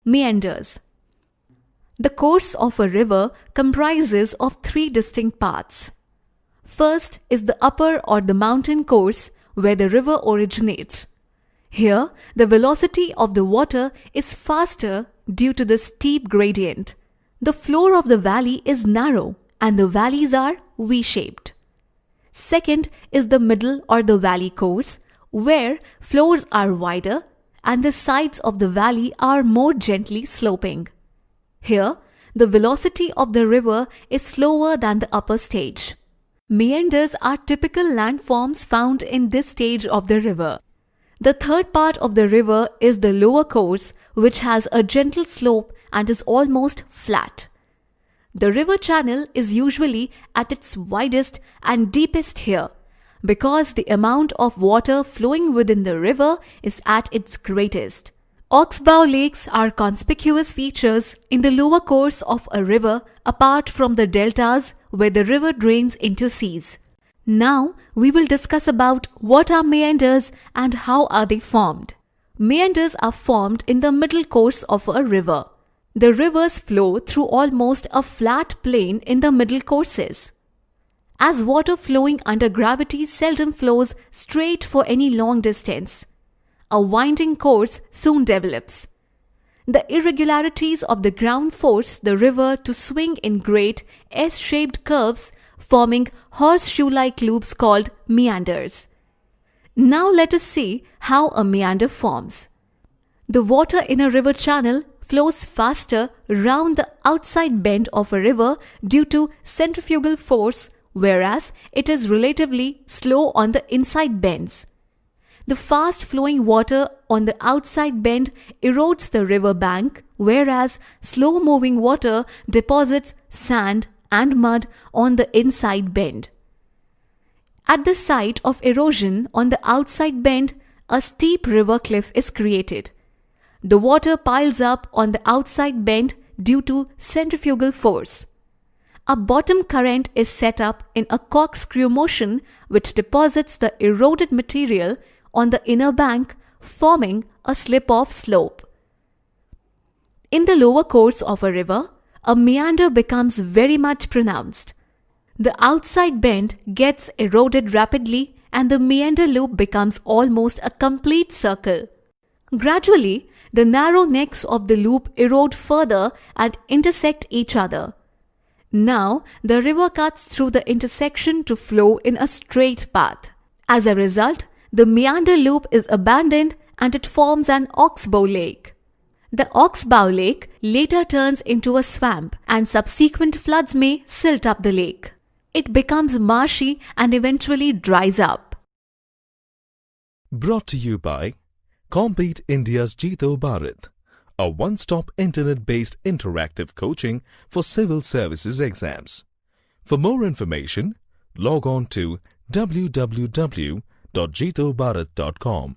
Meanders. The course of a river comprises of three distinct parts. First is the upper or the mountain course where the river originates. Here, the velocity of the water is faster due to the steep gradient. The floor of the valley is narrow and the valleys are V-shaped. Second is the middle or the valley course where floors are wider and the sides of the valley are more gently sloping. Here, the velocity of the river is slower than the upper stage. Meanders are typical landforms found in this stage of the river. The third part of the river is the lower course, which has a gentle slope and is almost flat. The river channel is usually at its widest and deepest here, because the amount of water flowing within the river is at its greatest. Oxbow lakes are conspicuous features in the lower course of a river apart from the deltas where the river drains into seas. Now we will discuss about what are meanders and how are they formed. Meanders are formed in the middle course of a river. The rivers flow through almost a flat plain in the middle courses. As water flowing under gravity seldom flows straight for any long distance, a winding course soon develops. The irregularities of the ground force the river to swing in great S-shaped curves, forming horseshoe-like loops called meanders. Now let us see how a meander forms. The water in a river channel flows faster round the outside bend of a river due to centrifugal force, whereas it is relatively slow on the inside bends. The fast-flowing water on the outside bend erodes the river bank, whereas slow-moving water deposits sand and mud on the inside bend. At the site of erosion on the outside bend, a steep river cliff is created. The water piles up on the outside bend due to centrifugal force. A bottom current is set up in a corkscrew motion which deposits the eroded material on the inner bank, forming a slip-off slope. In the lower course of a river, a meander becomes very much pronounced. The outside bend gets eroded rapidly and the meander loop becomes almost a complete circle. Gradually, the narrow necks of the loop erode further and intersect each other. Now, the river cuts through the intersection to flow in a straight path. As a result, the meander loop is abandoned and it forms an oxbow lake. The oxbow lake later turns into a swamp and subsequent floods may silt up the lake. It becomes marshy and eventually dries up. Brought to you by Compete India's Jeeto Bharat, a one-stop internet-based interactive coaching for civil services exams. For more information, log on to www.jeetobharat.com.